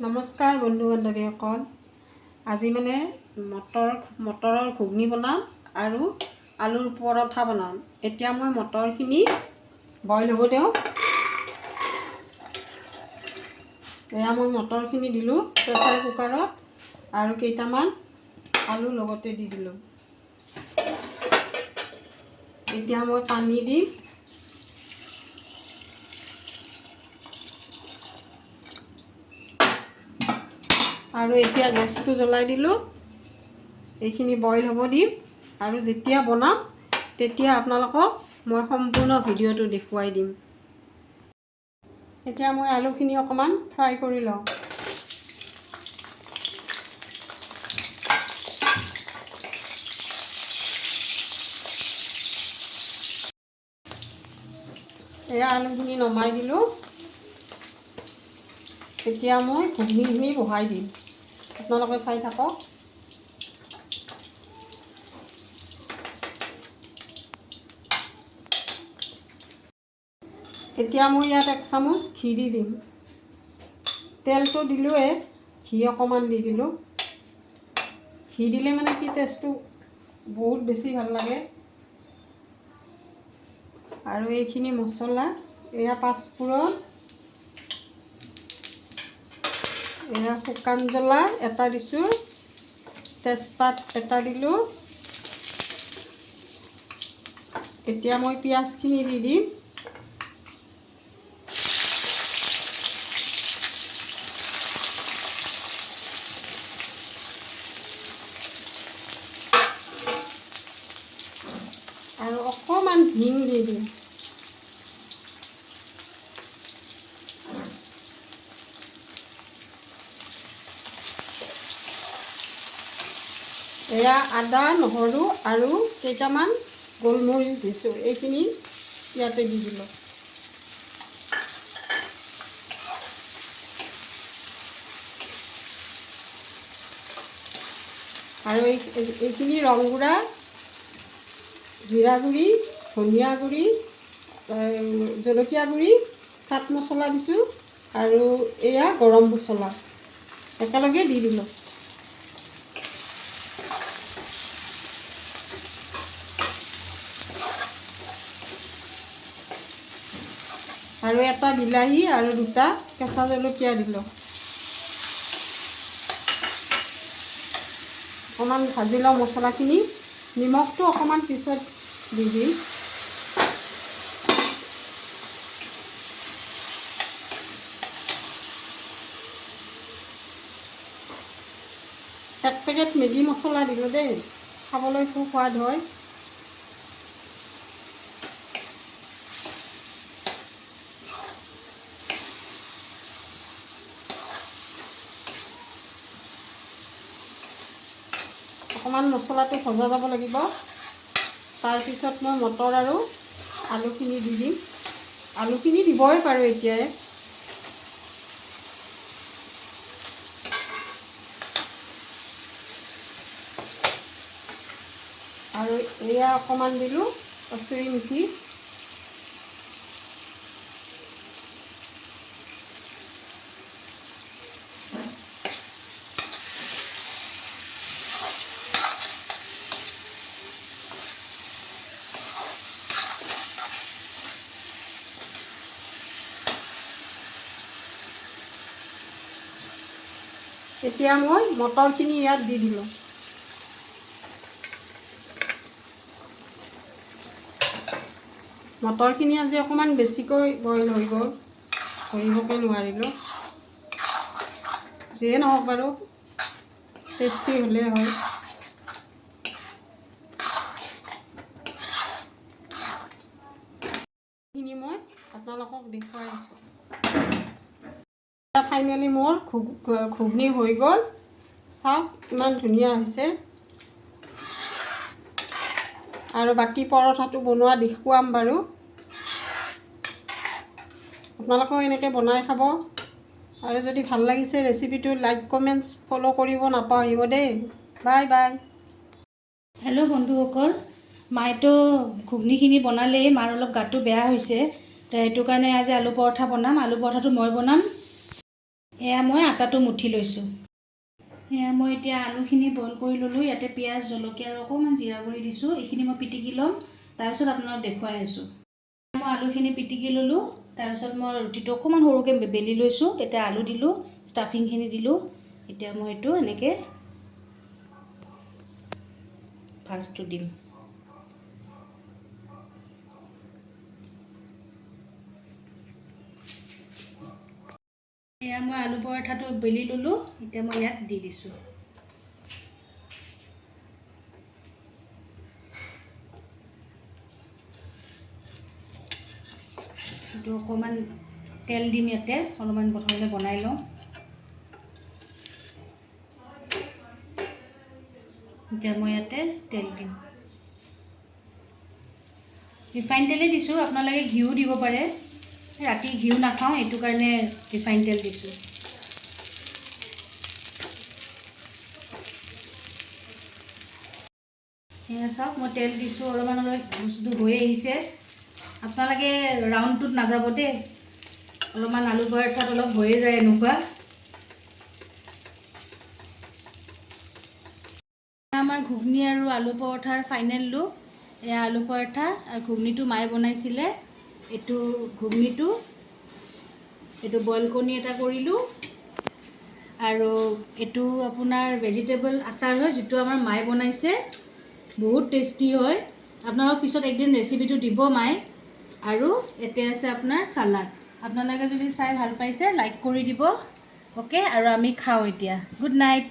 নমস্কাৰ বন্ধু বান্ধৱীসকল। আজি মানে মটৰৰ ঘুগনি বনাম আৰু আলুৰ পৰঠা বনাম। এতিয়া মই মটৰখিনি বইল হ'ব দিওঁ। এয়া মই মটৰখিনি দিলোঁ প্ৰেছাৰ কুকাৰত আৰু কেইটামান আলু লগতে দি দিলোঁ। এতিয়া মই পানী দিম। আৰু এতিয়া গেছটো জ্বলাই দিলোঁ। এইখিনি বইল হ'ব দিম আৰু যেতিয়া বনাম তেতিয়া আপোনালোকক মই সম্পূৰ্ণ ভিডিঅ'টো দেখুৱাই দিম। এতিয়া মই আলুখিনি অকণমান ফ্ৰাই কৰি লওঁ। এয়া আলুখিনি নমাই দিলোঁ। এতিয়া মই ঘুগনিখিনি বহাই দিম। আপোনালোকে চাই থাকক। এতিয়া মই ইয়াত 1 চামুচ ঘি দি দিম। তেলটো দিলোঁৱে, ঘি অকণমান দি দিলোঁ। ঘি দিলে মানে কি টেষ্টটো বহুত বেছি ভাল লাগে। আৰু এইখিনি মছলা, এয়া 5 ফুৰণ, এয়া শুকান জ্বলা এটা দিছোঁ, তেজপাত এটা দিলোঁ। এতিয়া মই পিঁয়াজখিনি দি দিম। আৰু অকণমান হিং দি দিম। এয়া আদা, নহৰু আৰু কেইটামান গোলমৰিচ দিছোঁ। এইখিনি ইয়াতে দি দিলোঁ। আৰু এইখিনি ৰংগুড়া, জিৰা গুড়ি, ধনিয়া গুড়ি, জলকীয়া গুড়ি, চাট মছলা দিছোঁ আৰু এয়া গৰম মছলা একেলগে দি দিলোঁ। আৰু এটা বিলাহী আৰু 2টা কেঁচা জলকীয়া দিলোঁ। অকণমান ভাজি লওঁ মছলাখিনি। নিমখটো অকণমান পিছত দি দিম। এক পেকেট মেগী মছলা দিলোঁ দেই, খাবলৈ খুব সোৱাদ হয়। অকণমান মছলাটো ভজা যাব লাগিব। তাৰপিছত মই মটৰ আৰু আলুখিনি দি দিম। আলুখিনি দিবই পাৰোঁ এতিয়াই। আৰু এয়া অকণমান দিলোঁ কচুৰি মেথি। এতিয়া মই মটৰখিনি ইয়াত দি দিলোঁ। মটৰখিনি আজি অকণমান বেছিকৈ বইল হৈ গ'ল, ধৰিবকৈ নোৱাৰিলোঁ। যিয়ে নহওক বাৰু, টেষ্টি হ'লেই হয়। এইখিনি মই আপোনালোকক দেখুৱাই আছোঁ। ফাইনেলি মোৰ ঘুগনি হৈ গ'ল। চাওক ইমান ধুনীয়া হৈছে। আৰু বাকী পৰঠাটো বনোৱা দেখুৱাম বাৰু। আপোনালোকেও এনেকৈ বনাই খাব। আৰু যদি ভাল লাগিছে ৰেচিপিটো লাইক, কমেণ্টছ, ফ'ল' কৰিব নাপাহৰিব দেই। Bye bye. হেল্ল' বন্ধুসকল, মায়েতো ঘুগনিখিনি বনালেই, মাৰ অলপ গাটো বেয়া হৈছে। তো সেইটো কাৰণে আজি আলু পৰঠা বনাম। আলু পৰঠাটো মই বনাম। এয়া মই আটাটো মুঠি লৈছোঁ। এয়া মই এতিয়া আলুখিনি বইল কৰি ল'লোঁ। ইয়াতে পিঁয়াজ জলকীয়া আৰু অকণমান জিৰা গুড়ি দিছোঁ। এইখিনি মই পিটিকি ল'ম, তাৰপিছত আপোনাক দেখুৱাই আছোঁ। মই আলুখিনি পিটিকি ল'লোঁ, তাৰপিছত মই ৰুটিটো অকণমান সৰুকৈ বেলি লৈছোঁ। এতিয়া আলু দিলোঁ, ষ্টাফিংখিনি দিলোঁ। এতিয়া মই এইটো এনেকৈ ভাজটো দিম। এয়া মই আলু পৰঠাটো বেলি ল'লোঁ, এতিয়া মই ইয়াত দি দিছোঁ। এইটো অকণমান তেল দিম ইয়াতে, অলপমান প্ৰথমতে বনাই লওঁ। এতিয়া মই ইয়াতে তেল দিম। ৰিফাইন তেলেই দিছোঁ, আপোনালোকে ঘিউ দিব পাৰে। ৰাতি ঘিউ নাখাওঁ, এইটো কাৰণে ৰিফাইন তেল দিছোঁ। সেয়া চাওক, মই তেল দিছোঁ, অলপমান বস্তুটো হৈ আহিছে। আপোনালোকে ৰাউণ্ডটোত নাযাব দেই, অলপমান আলু পৰঠাত অলপ হৈয়ে যায় এনেকুৱা। আমাৰ ঘুগনি আৰু আলু পৰঠাৰ ফাইনেল লুক। এয়া আলু পৰঠা আৰু ঘুগনিটো মায়ে বনাইছিলে। এইটো ঘুগনিটো, এইটো বইল কণী এটা কৰিলোঁ, আৰু এইটো আপোনাৰ ভেজিটেবল আচাৰ হয়, যিটো আমাৰ মায়ে বনাইছে। বহুত টেষ্টি হয়। আপোনালোকক পিছত একদিন ৰেচিপিটো দিব মায়ে। আৰু এতিয়া আছে আপোনাৰ চালাড। আপোনালোকে যদি চাই ভাল পাইছে লাইক কৰি দিব। অ'কে, আৰু আমি খাওঁ এতিয়া। Good night.